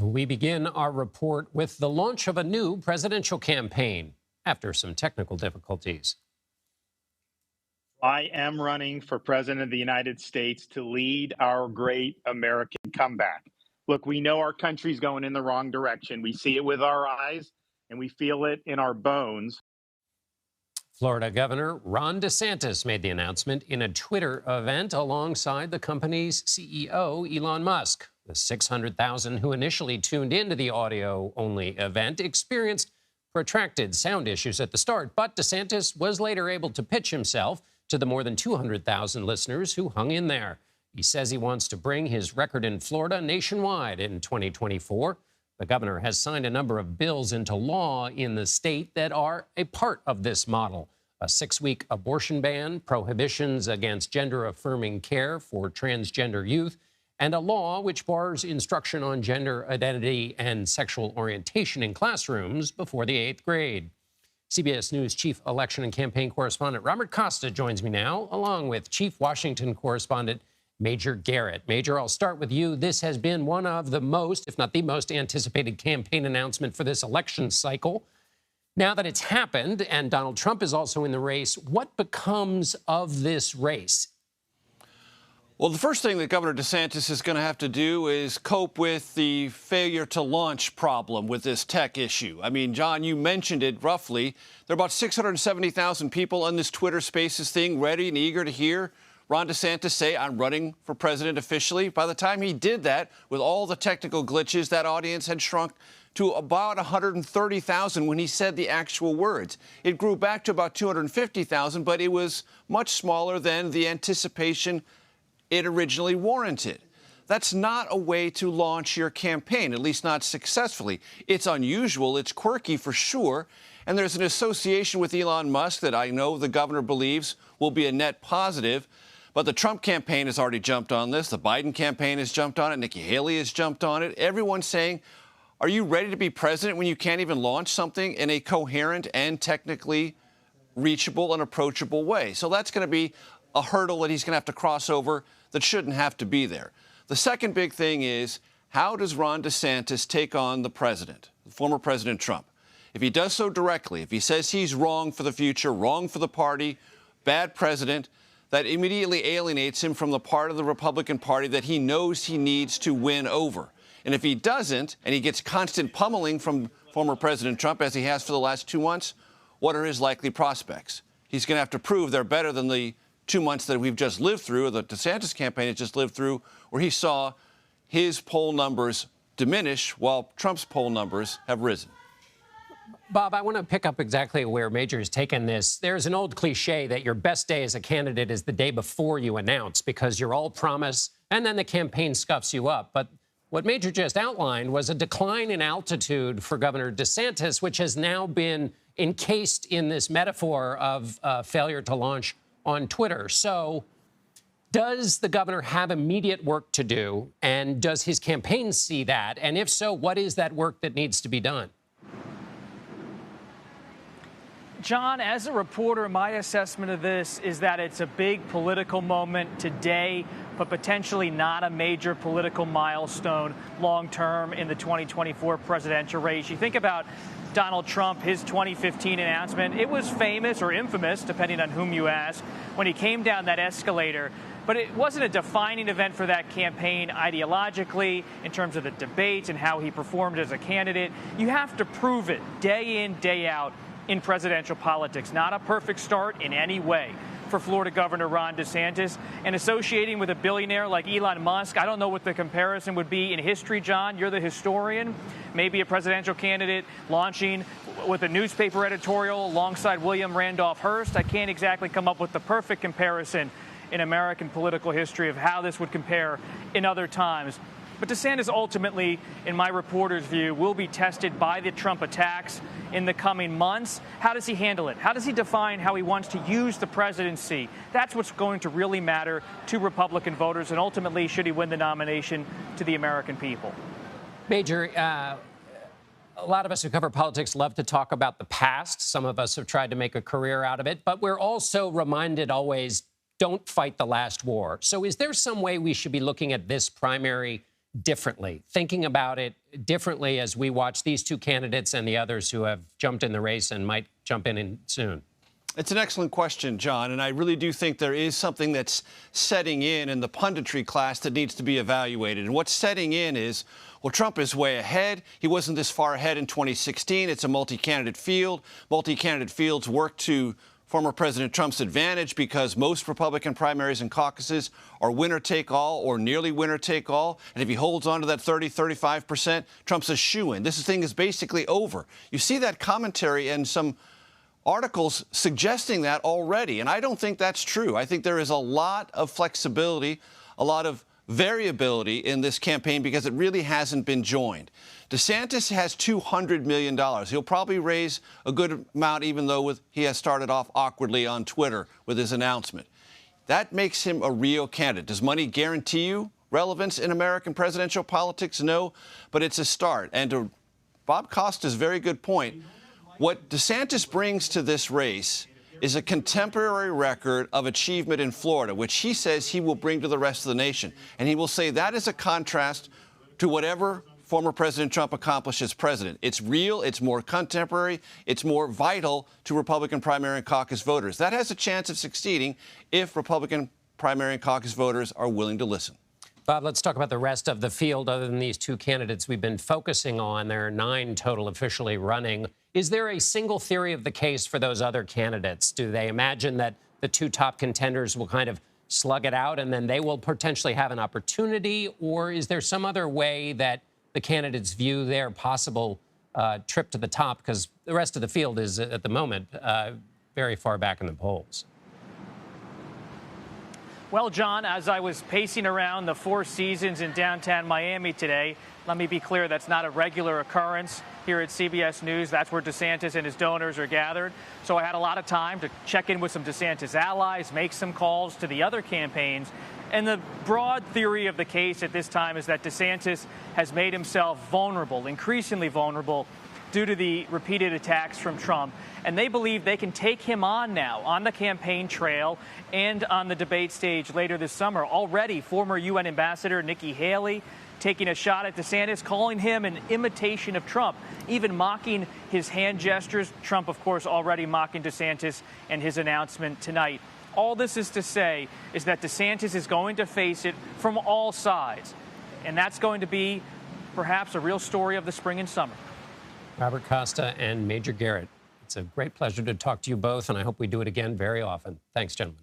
We begin our report with the launch of a new presidential campaign after some technical difficulties. I am running for president of the United States to lead our great American comeback. Look, we know our country's going in the wrong direction. We see it with our eyes and we feel it in our bones. Florida Governor Ron DeSantis made the announcement in a Twitter event alongside the company's CEO, Elon Musk. The 600,000 who initially tuned into the audio-only event experienced protracted sound issues at the start, but DeSantis was later able to pitch himself to the more than 200,000 listeners who hung in there. He says he wants to bring his record in Florida nationwide in 2024. The governor has signed a number of bills into law in the state that are a part of this model. A 6-week abortion ban, prohibitions against gender-affirming care for transgender youth, and a law which bars instruction on gender identity and sexual orientation in classrooms before the 8th grade. CBS News chief election and campaign correspondent Robert Costa joins me now, along with chief Washington correspondent Major Garrett. Major, I'll start with you. This has been one of the most, if not the most, anticipated campaign announcement for this election cycle. Now that it's happened and Donald Trump is also in the race, what becomes of this race? Well, the first thing that Governor DeSantis is going to have to do is cope with the failure to launch problem with this tech issue. I mean, John, you mentioned it roughly. There are about 670,000 people on this Twitter Spaces thing ready and eager to hear Ron DeSantis say, I'm running for president officially. By the time he did that, with all the technical glitches, that audience had shrunk to about 130,000 when he said the actual words. It grew back to about 250,000, but it was much smaller than the anticipation it originally warranted. That's not a way to launch your campaign, at least not successfully. It's unusual, it's quirky for sure, and there's an association with Elon Musk that I know the governor believes will be a net positive, but the Trump campaign has already jumped on this, the Biden campaign has jumped on it, Nikki Haley has jumped on it. Everyone's saying, are you ready to be president when you can't even launch something in a coherent and technically reachable and approachable way? So that's going to be a hurdle that he's going to have to cross over that shouldn't have to be there. The second big thing is, how does Ron DeSantis take on the president, former President Trump? If he does so directly, if he says he's wrong for the future, wrong for the party, bad president, that immediately alienates him from the part of the Republican Party that he knows he needs to win over. And if he doesn't, and he gets constant pummeling from former President Trump, as he has for the last 2 months, what are his likely prospects? He's going to have to prove they're better than the 2 months that we've just lived through, or the DeSantis campaign has just lived through, where he saw his poll numbers diminish while Trump's poll numbers have risen. Bob, I want to pick up exactly where Major has taken this. There's an old cliche that your best day as a candidate is the day before you announce, because you're all promise and then the campaign scuffs you up. But what Major just outlined was a decline in altitude for Governor DeSantis, which has now been encased in this metaphor of failure to launch on Twitter. So does the governor have immediate work to do, and does his campaign see that? And if so, what is that work that needs to be done? John, as a reporter, my assessment of this is that it's a big political moment today, but potentially not a major political milestone long term in the 2024 presidential race. You think about Donald Trump, his 2015 announcement, it was famous or infamous, depending on whom you ask, when he came down that escalator. But it wasn't a defining event for that campaign ideologically, in terms of the debates and how he performed as a candidate. You have to prove it day in, day out in presidential politics. Not a perfect start in any way for Florida Governor Ron DeSantis. And associating with a billionaire like Elon Musk, I don't know what the comparison would be in history, John. You're the historian. Maybe a presidential candidate launching with a newspaper editorial alongside William Randolph Hearst. I can't exactly come up with the perfect comparison in American political history of how this would compare in other times. But DeSantis ultimately, in my reporter's view, will be tested by the Trump attacks in the coming months. How does he handle it? How does he define how he wants to use the presidency? That's what's going to really matter to Republican voters, and ultimately, should he win the nomination, to the American people. Major, a lot of us who cover politics love to talk about the past. Some of us have tried to make a career out of it, but we're also reminded always, don't fight the last war. So is there some way we should be looking at this primary differently, thinking about it differently as we watch these two candidates and the others who have jumped in the race and might jump in soon? It's an excellent question, John, and I really do think there is something that's setting in the punditry class that needs to be evaluated. And what's setting in is, well, Trump is way ahead. He wasn't this far ahead in 2016. It's a multi-candidate field. Multi-candidate fields work to former President Trump's advantage because most Republican primaries and caucuses are winner-take-all or nearly winner-take-all. And if he holds on to that 30-35%, Trump's a shoo-in. This thing is basically over. You see that commentary and some articles suggesting that already, and I don't think that's true. I think there is a lot of flexibility, a lot of variability in this campaign because it really hasn't been joined. DeSantis has $200 million. He'll probably raise a good amount, even though he has started off awkwardly on Twitter with his announcement. That makes him a real candidate. Does money guarantee you relevance in American presidential politics? No, but it's a start. And to Bob Costa's very good point, what DeSantis brings to this race is a contemporary record of achievement in Florida, which he says he will bring to the rest of the nation. And he will say that is a contrast to whatever former President Trump accomplished as president. It's real, it's more contemporary, it's more vital to Republican primary and caucus voters. That has a chance of succeeding if Republican primary and caucus voters are willing to listen. Bob, let's talk about the rest of the field other than these two candidates we've been focusing on. There are 9 total officially running. Is there a single theory of the case for those other candidates? Do they imagine that the 2 top contenders will kind of slug it out and then they will potentially have an opportunity? Or is there some other way that the candidates view their possible trip to the top? Because the rest of the field is, at the moment, very far back in the polls. Well, John, as I was pacing around the Four Seasons in downtown Miami today, let me be clear, that's not a regular occurrence here at CBS News. That's where DeSantis and his donors are gathered. So I had a lot of time to check in with some DeSantis allies, make some calls to the other campaigns. And the broad theory of the case at this time is that DeSantis has made himself vulnerable, increasingly vulnerable, due to the repeated attacks from Trump. And they believe they can take him on now on the campaign trail and on the debate stage later this summer. Already, former UN Ambassador Nikki Haley taking a shot at DeSantis, calling him an imitation of Trump, even mocking his hand gestures. Trump, of course, already mocking DeSantis and his announcement tonight. All this is to say is that DeSantis is going to face it from all sides. And that's going to be perhaps a real story of the spring and summer. Robert Costa and Major Garrett, it's a great pleasure to talk to you both, and I hope we do it again very often. Thanks, gentlemen.